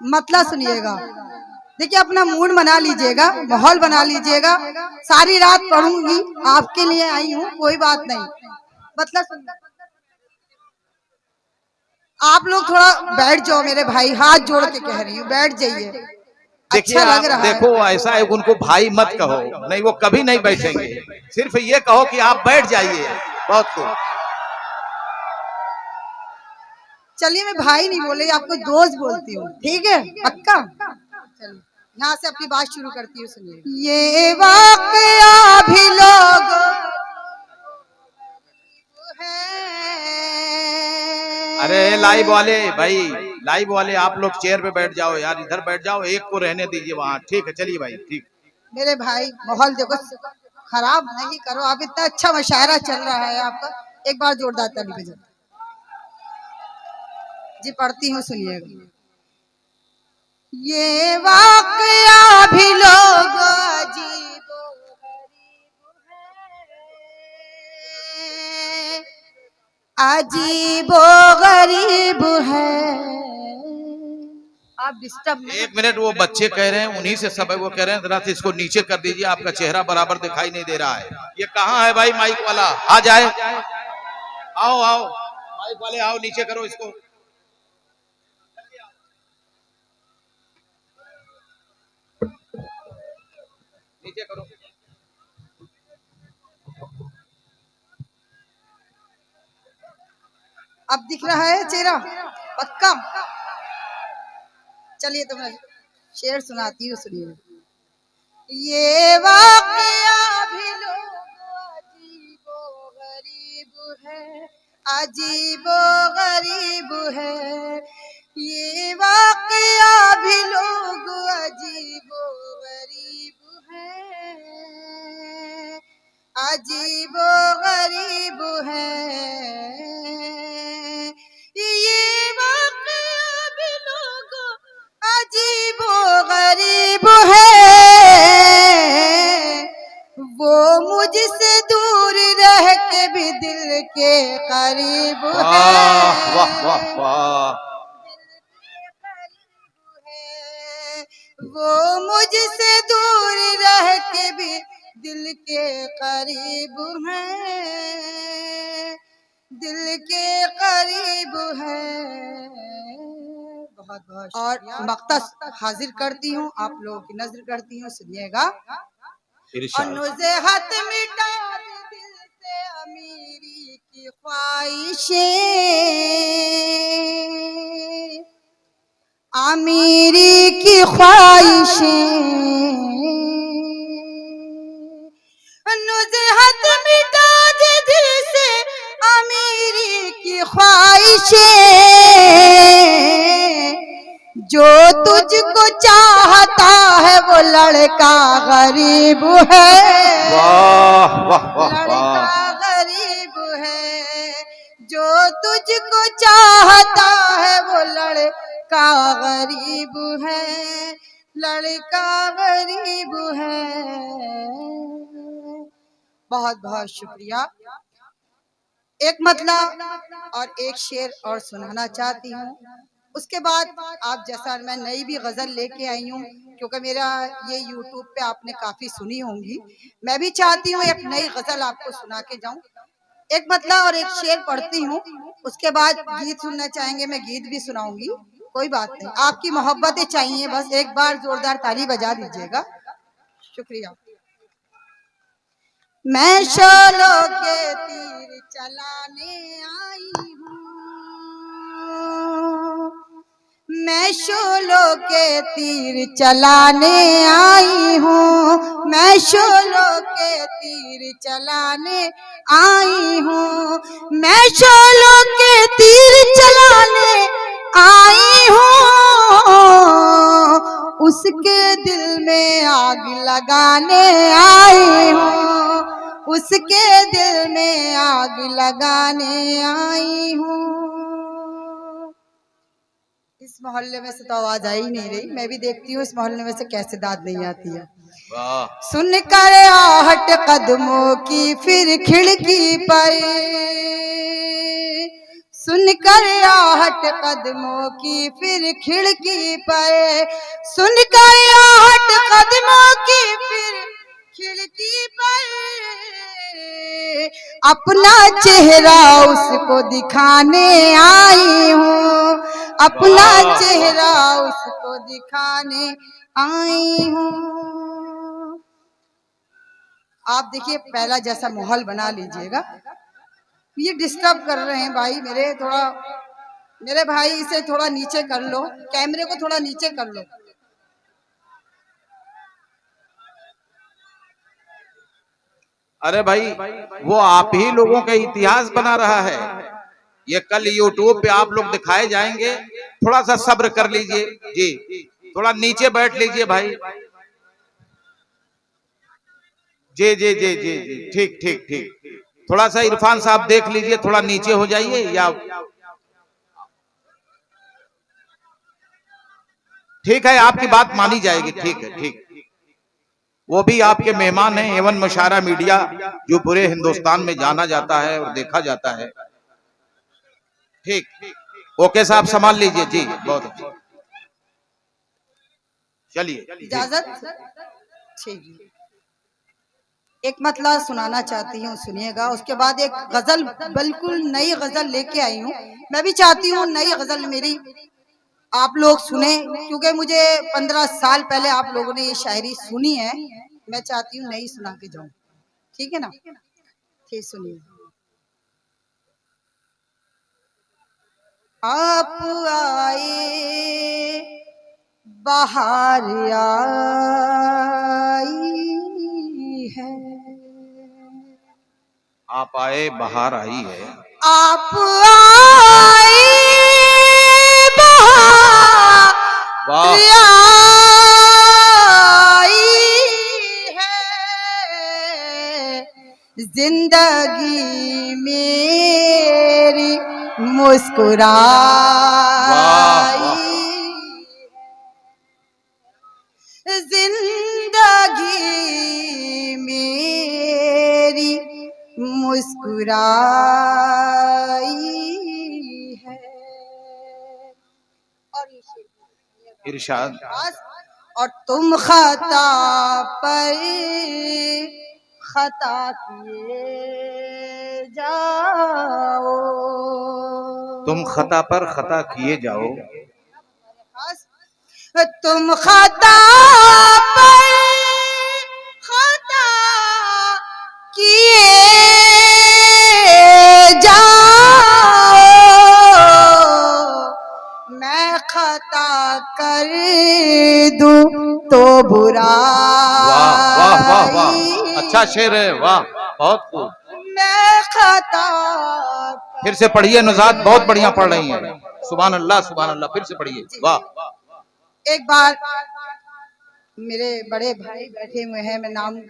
मतलब सुनिएगा, देखिए अपना मूड बना लीजिएगा, माहौल बना लीजिएगा। सारी रात पढ़ूंगी, आपके लिए आई हूँ, कोई बात नहीं। मतलब सुनिए, आप लोग थोड़ा बैठ जाओ मेरे भाई, हाथ जोड़ के कह रही हूँ, बैठ जाइए। देखिए अच्छा लग आप रहा देखो, है। ऐसा है उनको भाई मत कहो, नहीं वो कभी नहीं बैठेंगे। सिर्फ ये कहो कि आप बैठ जाइए, बहुत खूब। चलिए मैं भाई नहीं बोल रही, आपको दोस्त बोलती हूँ, ठीक है? पक्का? चलिए यहाँ से अपनी बात शुरू करती हूँ, सुनिए। ये वाकया भी लोग अरे लाइव वाले भाई, लाइव वाले आप लोग चेयर पे बैठ जाओ यार, इधर बैठ जाओ, एक को रहने दीजिए वहाँ। ठीक है, चलिए भाई, ठीक। मेरे भाई माहौल देखो, खराब नहीं करो आप, इतना अच्छा मुशायरा चल रहा है आपका। एक बार जोरदार ताली बजाओ जी। पढ़ती हूँ, सुनिएगा। ये वाकया भी लोग अजीबो गरीब है। आप डिस्टर्ब एक मिनट, वो बच्चे कह रहे हैं, उन्हीं से सब है, वो कह रहे हैं जरा से इसको नीचे कर दीजिए, आपका चेहरा बराबर दिखाई नहीं दे रहा है। ये कहाँ है भाई माइक वाला? आ जाए, आओ आओ, माइक वाले आओ, नीचे करो इसको। नीचे करो। अब दिख रहा है चेहरा पक्का? चलिए तो मैं शेर सुनाती हूँ, सुनिए। ये वाकया भी लोग अजीबो गरीब है, अजीबो गरीब है। ये वाकया भी लोग अजीबो गरीब है, अजीबो गरीब है। ये वाकया भी लोग अजीबो गरीब है, वो मुझसे दूर रह के भी दिल के करीब है। वाह वाह वाह, वो मुझसे दूर रह के भी दिल के करीब है, दिल के करीब है। बहुत बहुत और मक्तस हाजिर करती हूँ, आप लोगों की नजर करती हूँ, सुनिएगा। और नुज़हत मिटा दे दिल से अमीरी की ख्वाहिशें, अमीरी की ख्वाहिशें। नुज़हत मिटा दे दिल से अमीरी की ख्वाहिशें, जो तुझको चाहता है वो लड़का गरीब है। वाह वाह वाह, लड़का गरीब है, जो तुझको चाहता है वो लड़का गरीब है, लड़का गरीब है। बहुत बहुत शुक्रिया। एक मतलब और एक शेर और सुनाना चाहती हूँ, उसके बाद आप जैसा, मैं नई भी गजल लेके आई हूँ, क्योंकि मेरा ये यूट्यूब पे आपने काफी सुनी होंगी, मैं भी चाहती हूँ एक नई गजल आपको सुना के जाऊं। एक मतलब और एक शेर पढ़ती हूँ, उसके बाद गीत सुनना चाहेंगे, मैं गीत भी सुनाऊंगी, कोई बात नहीं। आपकी मोहब्बतें चाहिए, बस एक बार जोरदार ताली बजा दीजिएगा। शुक्रिया। मैं शोलों के तीर चलाने आई हूँ, मैं शोलों के तीर चलाने आई हूँ, मैं शोलों के तीर चलाने आई हूँ, मैं शोलों के तीर चलाने आई हूँ, उसके दिल में आग लगाने आई हूँ, उसके दिल में आग लगाने आई हूँ। इस मोहल्ले में से तो आवाज आ ही नहीं रही, मैं भी देखती हूँ इस मोहल्ले में से कैसे दाद नहीं आती है। सुन कर आहट कदमों की फिर खिड़की पर, सुनकर आहट कदमों की फिर खिड़की पर, सुनकर आहट कदमों की फिर खिड़की पर, अपना चेहरा उसको दिखाने आई हूँ, अपना चेहरा उसको दिखाने आई हूँ। आप देखिए पहला जैसा माहौल बना लीजिएगा। ये डिस्टर्ब कर रहे हैं भाई मेरे, थोड़ा मेरे भाई इसे थोड़ा नीचे कर लो, कैमरे को थोड़ा नीचे कर लो। अरे भाई वो आप ही लोगों का इतिहास बना रहा है, ये कल यूट्यूब पे आप लोग दिखाए जाएंगे, थोड़ा सा सब्र कर लीजिए जी, थोड़ा नीचे बैठ लीजिए भाई। जी जी जी जी जी, ठीक ठीक ठीक, थोड़ा सा इरफान साहब देख लीजिए, थोड़ा नीचे हो जाइए या ठीक है, आपकी बात मानी जाएगी, ठीक है ठीक। वो भी आपके मेहमान हैं, एवन मुशारा मीडिया जो पूरे हिंदुस्तान में जाना जाता है और देखा जाता है। ठीक, ओके साहब संभाल लीजिए जी, बहुत अच्छा, चलिए इजाजत। ठीक, एक मतला सुनाना चाहती हूँ, सुनिएगा। उसके बाद एक गजल, बिल्कुल नई गजल लेके आई हूँ। मैं भी चाहती हूँ नई गजल मेरी आप लोग सुने, क्योंकि मुझे 15 साल पहले आप लोगों ने ये शायरी सुनी है, मैं चाहती हूँ नई सुना के जाऊं। ठीक है ना? ठीक, सुनिए। आप आए बाहर आई है, आप आए बाहर आई है, आप आए बाहर वाह आई है, जिंदगी मेरी मुस्कुराई, जिंदगी मेरी मुस्कुराई है। और इरशाद, और तुम खता पर खता किए जाओ, तुम खता पर खता किए जाओ, तुम खता पर खता किए जाओ, मैं खता कर दूं तो बुरा। वाह वाह वाह वाह, अच्छा शेर है, वाह बहुत खूब। मैं खता, फिर से पढ़िए नुज़ात, बहुत बढ़िया पढ़ रही हैं, सुभान अल्लाह सुभान अल्लाह, फिर से पढ़िए, वाह। एक बार मेरे बड़े भाई बैठे हुए हैं, मैं नाम,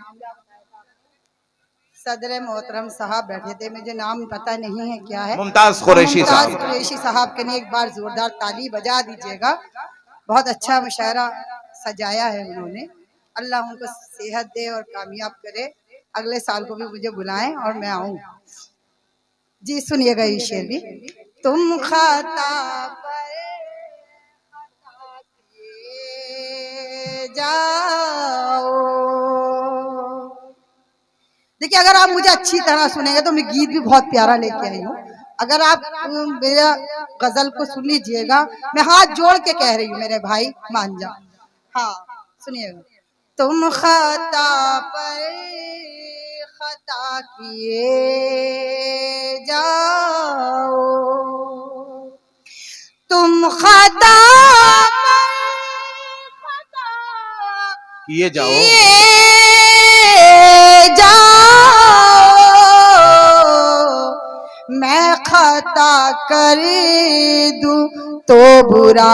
सदर मोहतरम साहब बैठे थे, मुझे नाम पता नहीं है क्या है, मुमताज कुरैशी साहब, मुमताज कुरैशी साहब के लिए एक बार जोरदार ताली बजा दीजिएगा। बहुत अच्छा मुशायरा सजाया है उन्होंने, अल्लाह उनको सेहत दे और कामयाब करे, अगले साल को भी मुझे बुलाएं और मैं आऊं। जी सुनिएगा ये शेर भी। तुम खाता पर खता किए जाओ। देखिए अगर आप मुझे अच्छी तरह सुनेंगे तो मैं गीत भी बहुत प्यारा लेके आई हूँ। अगर आप मेरा गजल को सुन लीजिएगा, मैं हाथ जोड़ के कह रही हूँ मेरे भाई, मान जाओ। हाँ सुनिएगा। तुम खता पर खता किए जाओ, तुम खता पर खता किए जाओ, मैं खता कर दूं तो बुराई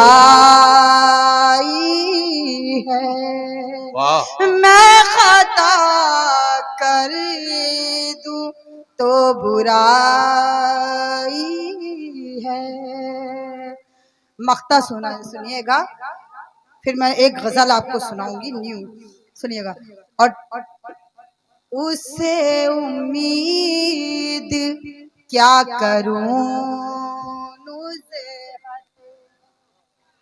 है, वाह, मैं खता कर दूं तो बुराई है। मख्ता सुनिएगा, फिर मैं एक गजल आपको सुनाऊंगी न्यू, सुनिएगा। और उससे उम्मीद क्या करूं नुज़हत,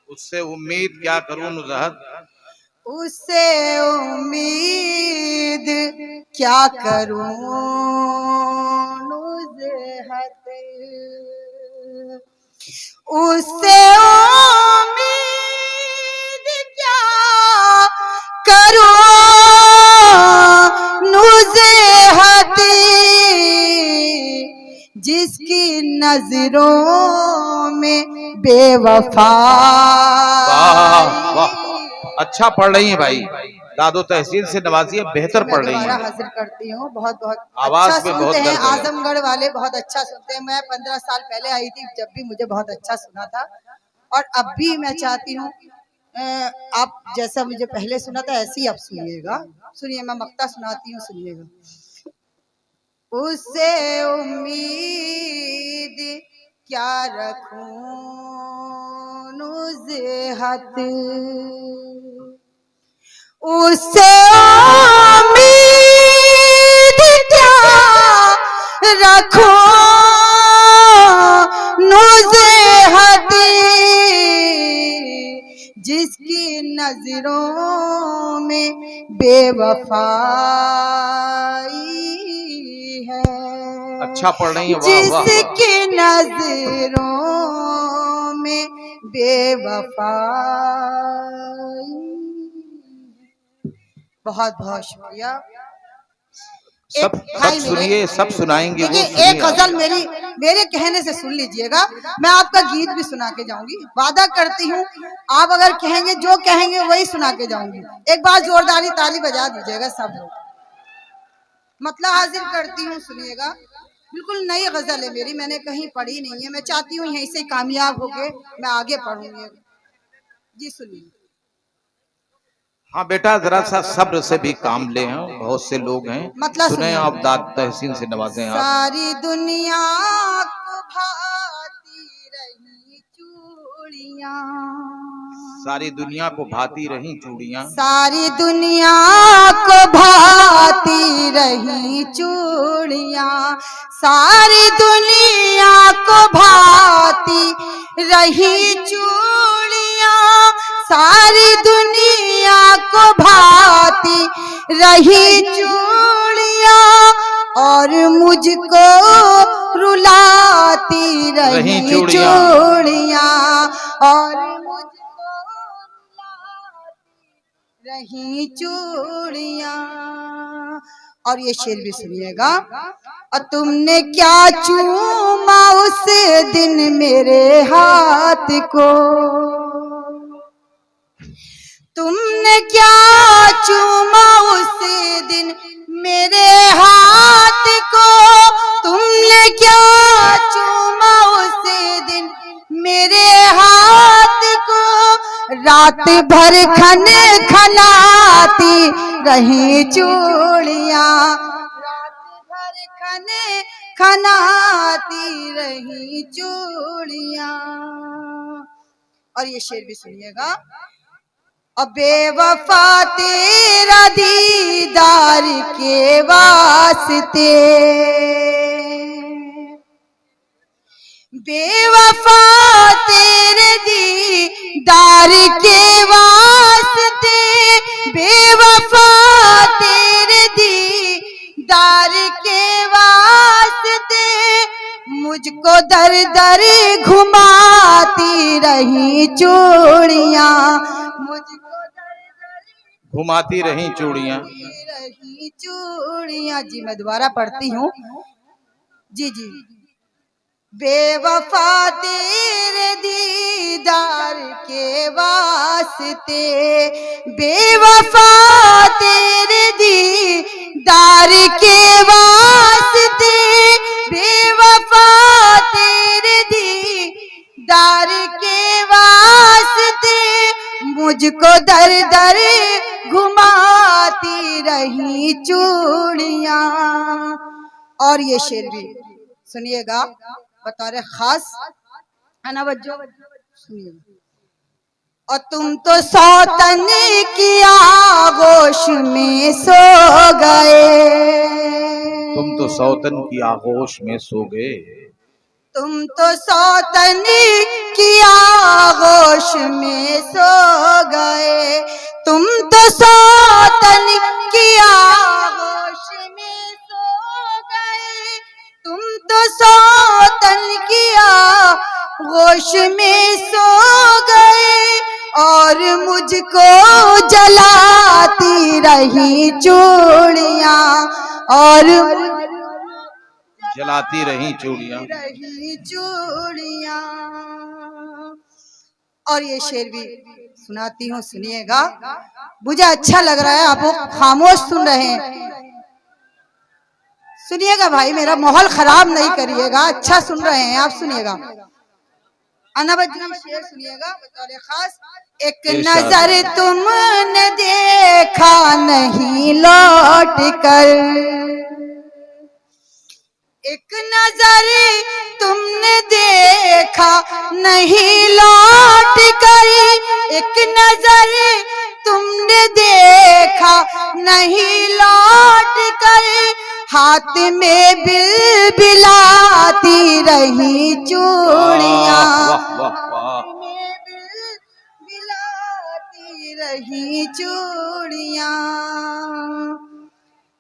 उससे उम्मीद क्या करूं नुज़हत, उससे उम्मीद क्या करूं नुज़हत, उससे उम्मीद क्या करूं नुज़हत, जिसकी नजरों में बेवफा। वाह वाह, अच्छा पढ़ रही हैं भाई, दादो तहसील से नवाजिए, बेहतर पढ़ रही दोबारा हैं, हाजिर करती हूँ। बहुत बहुत आवाज अच्छा पे बहुत सुनते हैं, दर्द है। आजमगढ़ वाले बहुत अच्छा सुनते हैं। मैं 15 साल पहले आई थी, जब भी मुझे बहुत अच्छा सुना था, और अब भी मैं चाहती हूँ आप जैसा मुझे पहले सुना था ऐसे ही अब सुनिएगा। सुनिए, मैं मक्ता सुनाती हूँ, सुनिएगा। उससे उम्मीद क्या रखूं नुज़हत, उससे उम्मीद क्या रखूं नुज़हत, जिसकी नजरों में बेवफाई है। अच्छा पढ़ रही हैं, वाह वाह वाह। जिसकी नजरों में बेवफाई। बहुत बहुत शुक्रिया। सब सब सुनिए, सब सुनाएंगे वो, देखिए, एक गजल मेरे कहने से सुन लीजिएगा। मैं आपका गीत भी सुना के जाऊंगी, वादा करती हूँ। आप अगर कहेंगे, जो कहेंगे वही सुना के जाऊंगी। एक बार जोरदारी ताली बजा दीजिएगा सब लोग। मतलब हाजिर करती हूँ, सुनिएगा। बिल्कुल नई गजल है मेरी, मैंने कहीं पढ़ी नहीं है। मैं चाहती हूँ यहीं से कामयाब होके मैं आगे पढ़ूंगी। जी सुनिए। हाँ बेटा, जरा सा सब्र से भी काम ले, हैं बहुत से लोग हैं। मतलब सुने, आप दाद तहसीन से नवाजें आप। सारी दुनिया को भाती रही चूड़ियाँ, सारी दुनिया को भाती रही चूड़ियाँ, सारी दुनिया को भाती रही चूड़ियाँ, सारी दुनिया को भाती रही चूड़ियाँ, सारी दुनिया को भाती रही चूड़ियाँ, और मुझको रुलाती रही चूड़ियाँ, और मुझको रुलाती रही चूड़ियाँ। और ये शेर भी सुनिएगा। और तुमने क्या चूमा उस दिन मेरे हाथ को, तुमने क्या चूमा उस दिन मेरे हाथ को, तुमने क्या चूमा उस दिन मेरे हाथ को, रात भर खन खनाती रही चूड़ियाँ, रात भर खन खनाती रही चूड़ियाँ। और ये शेर भी सुनिएगा। अब बेवफा तेरा दीदार के वास्ते, बेवफा तेरे दीदार के वास्ते, बेवफा तेरे दीदार के वास्ते, मुझको दर दर घुमाती रही चूड़ियाँ, मुझको घुमाती रही चूड़ियाँ, रही चूड़ियाँ। जी मैं दोबारा पढ़ती हूँ। जी जी। बेवफा तेरे दीदार के वास्ते, बेवफा तेरे दीदार के वास्ते, बेवफा तेरे दीदार के वास्ते, मुझको दर दर घुमाती रही चूड़ियाँ। और ये शेर भी सुनिएगा, बतौर खास अनवज्जो सुनिए। और तुम तो सौतन की आगोश में सो गए, तुम तो सौतन की आगोश में सो गए, तुम तो सौतनी की आगोश में सो गए, तुम तो सौतनी की आगोश में सो गए, तुम तो सौतन की आगोश में सो गए, और मुझको जलाती रही चूड़ियां, और जलाती रही चूड़ियां। और ये शेर भी सुनाती हूँ, सुनिएगा। मुझे अच्छा लग रहा है, आप खामोश सुन रहे हैं, सुनिएगा भाई, मेरा माहौल खराब नहीं करिएगा, अच्छा सुन रहे हैं आप, सुनिएगा। अनावजी शेर सुनिएगा बतौर खास। एक नजर तुमने देखा नहीं लौट कर, एक नजर तुमने देखा नहीं लौट कर, एक नजर तुमने देखा नहीं लौट कर, हाथ में बिलबिलाती रही चूड़ियां, हाथ में बिलबिलाती रही चूड़ियां।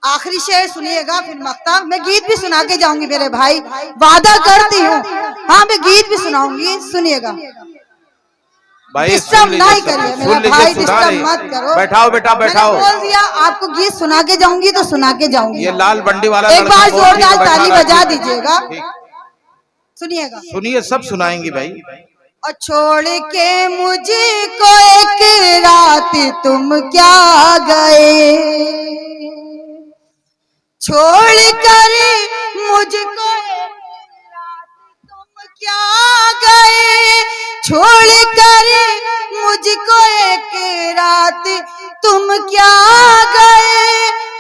आखिरी शेर सुनिएगा, फिर मक्ता। मैं गीत भी सुना के जाऊंगी मेरे भाई, वादा करती हूँ। हाँ, मैं गीत भी सुनाऊंगी, सुनिएगा। भाई डिस्टर्ब नहीं करिए मेरा भाई, डिस्टर्ब मत करो। बैठाओ बेटा, बैठाओ। मैंने बोल दिया आपको गीत सुना के जाऊंगी तो सुना के जाऊंगी। ये लाल बंडी वाला एक बार जोरदार ताली बजा दीजिएगा, सुनिएगा। सुनिए, सब सुनाएंगे भाई। और छोड़ के मुझको एक रात तुम क्या गए, छोड़ कर मुझको एक रात तुम क्या गए, छोड़ कर मुझको एक रात तुम क्या गए,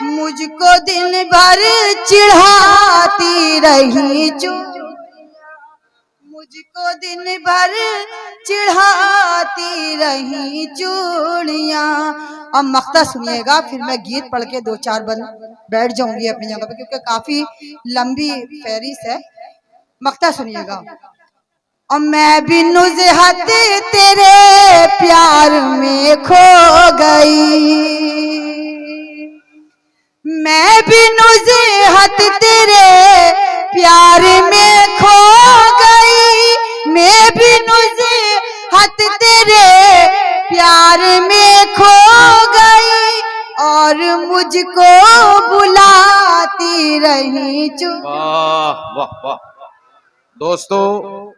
मुझको दिन भर चिढ़ाती रही मुझको दिन भर चिढ़ाती रही चूड़ियां। अब मक्ता सुनिएगा, फिर मैं गीत पढ़ के 2-4 बंद बैठ जाऊंगी अपनी जगह पे, क्योंकि काफी लंबी फहरिस्त है। मक्ता सुनिएगा। और मैं भी नुज़हत तेरे प्यार में खो गई, मैं भी नुज़हत तेरे प्यार में खो गई, मैं भी नुज़हत तेरे प्यार में खो गई, और मुझको बुलाती रही। वाह वाह वाह दोस्तों।